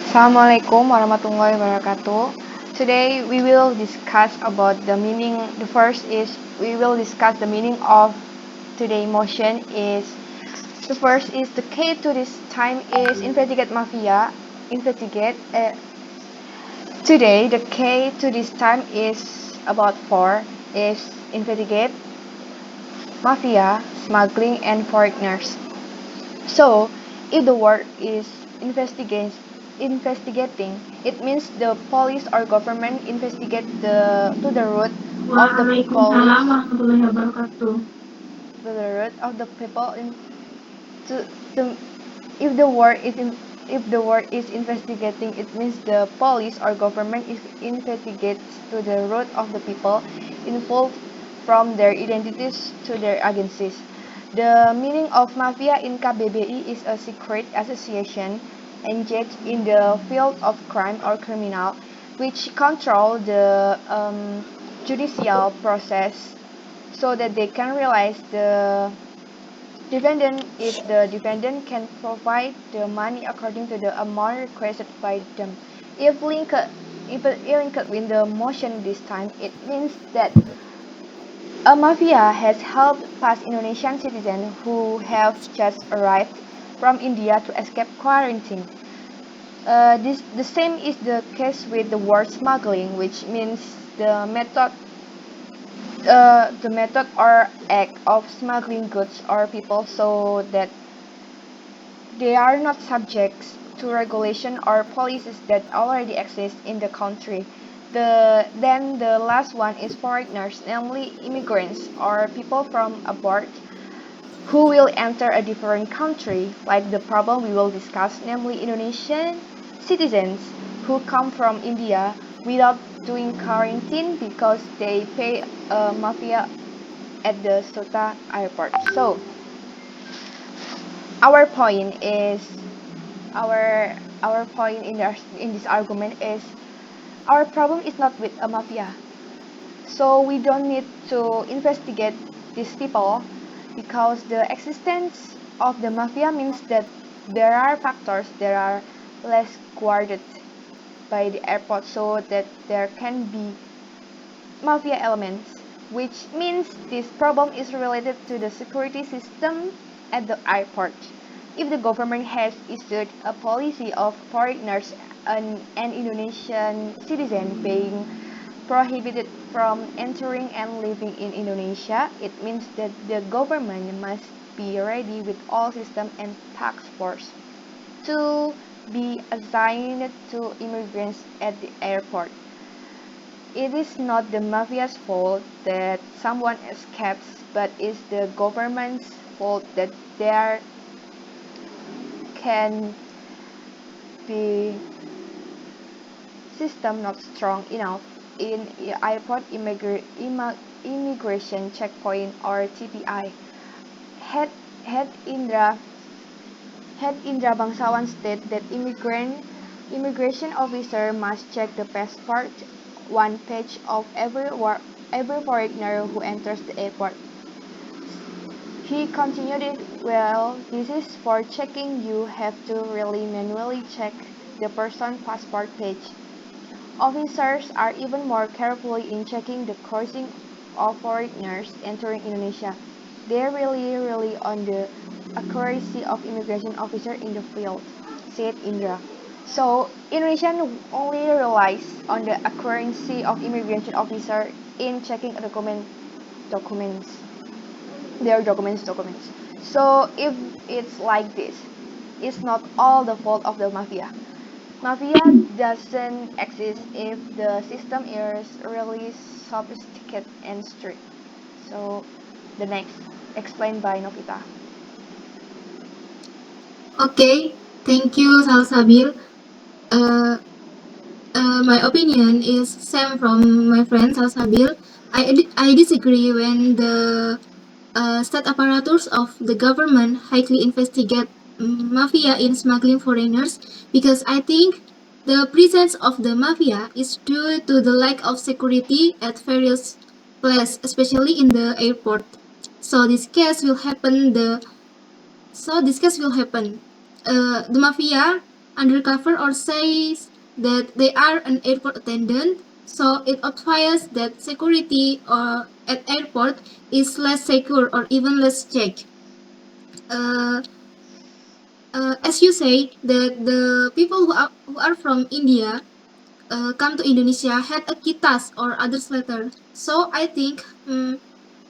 Assalamualaikum warahmatullahi wabarakatuh. Today we will discuss about the meaning. The first is we will discuss the meaning of today motion is the first is the key to this time is investigate mafia. Investigate. Today the key to this time is about four is investigate mafia, smuggling and foreigners. So, if the word is investigating, it means the police or government investigate to the root of the Waalaikumsalam police warahmatullahi wabarakatuh. to the root of the people in to if the word is in, if the word is investigating, it means the police or government is investigates to the root of the people involved from their identities to their agencies. The meaning of mafia in KBBI is a secret association engaged in the field of crime or criminal, which control the judicial process so that they can realize the defendant if the defendant can provide the money according to the amount requested by them. If linked with the motion this time, it means that a mafia has helped past Indonesian citizens who have just arrived from India to escape quarantine. The same is the case with the word smuggling, which means the method or act of smuggling goods or people so that they are not subject to regulation or policies that already exist in the country. Then the last one is foreigners, namely immigrants or people from abroad who will enter a different country, like the problem we will discuss, namely Indonesian citizens who come from India without doing quarantine because they pay a mafia at the Sota airport. So our point is our point in this argument is our problem is not with a mafia. So we don't need to investigate these people because the existence of the mafia means that there are factors that are less guarded by the airport so that there can be mafia elements, which means this problem is related to the security system at the airport. If the government has issued a policy of foreigners and Indonesian citizen being prohibited from entering and living in Indonesia, it means that the government must be ready with all system and task force to be assigned to immigrants at the airport. It is not the mafia's fault that someone escapes, but it's the government's fault that there can be system not strong enough in airport immigration checkpoint or TPI. Head Head Indra Bangsawan stated that immigration officer must check the passport one page of every foreigner who enters the airport. He continued, well, this is for checking, you have to really manually check the person passport page. Officers are even more carefully in checking the crossing of foreigners entering Indonesia. They really on the accuracy of immigration officer in the field, said Indra. So Indonesian only relies on the accuracy of immigration officer in checking documents, their documents. So if it's like this, it's not all the fault of the mafia. Mafia doesn't exist if the system is really sophisticated and strict. So the next, explained by Novita. Okay, thank you, Salsabil. Uh, my opinion is same from my friend Salsabil. I disagree when the state apparatus of the government highly investigate mafia in smuggling foreigners because I think the presence of the mafia is due to the lack of security at various places, especially in the airport. So this case will happen. The mafia undercover or says that they are an airport attendant. So it obvious that security or at airport is less secure or even less checked. Uh, as you say that the people who are from India come to Indonesia had a kitas or others letter. So I think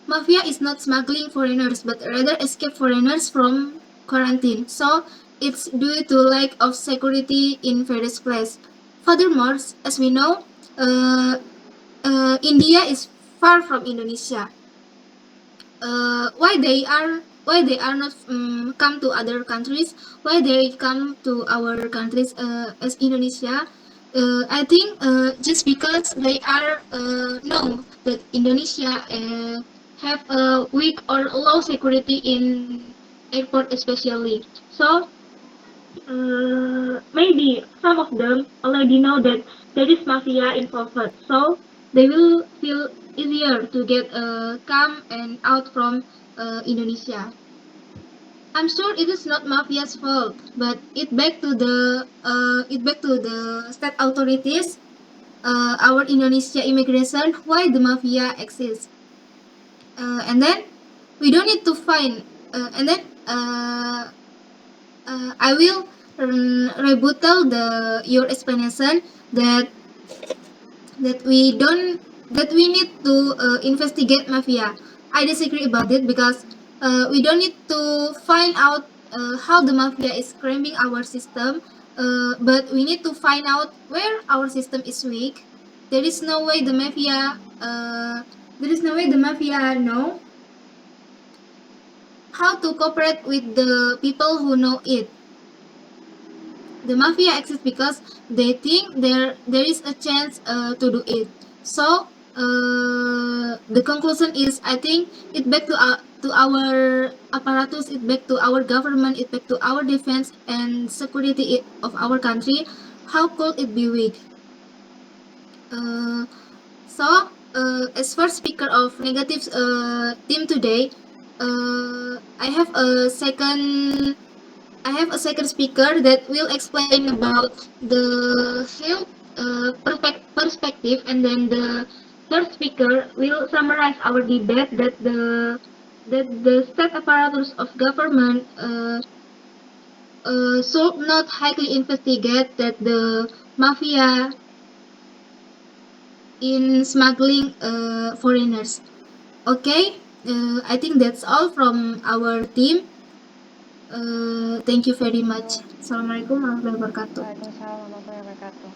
mafia is not smuggling foreigners, but rather escape foreigners from quarantine. So it's due to lack of security in various places. Furthermore, as we know, uh, India is far from Indonesia. Why they are not come to other countries? Why they come to our countries as Indonesia? I think just because they are know that Indonesia have a weak or low security in airport especially. So maybe some of them already know that there is mafia involved, so they will feel easier to get come and out from Indonesia. I'm sure it is not mafia's fault, but it back to the state authorities, our Indonesia immigration, why the mafia exists, and then we don't need to find, and then I will rebuttal your explanation that we need to investigate mafia. I disagree about it because we don't need to find out how the mafia is cramming our system, but we need to find out where our system is weak. There is no way the mafia know how to cooperate with the people who know it. The mafia exists because they think there is a chance to do it. So the conclusion is, I think it back to our apparatus, it back to our government, it back to our defense and security of our country. How could it be weak? So as first speaker of negative team today, I have a second speaker that will explain about the health perspective, and then the third speaker will summarize our debate that the state apparatus of government should not highly investigate that the mafia in smuggling foreigners. Okay, I think that's all from our team. Thank you very much. Assalamualaikum warahmatullahi wabarakatuh. Waalaikumsalam warahmatullahi wabarakatuh.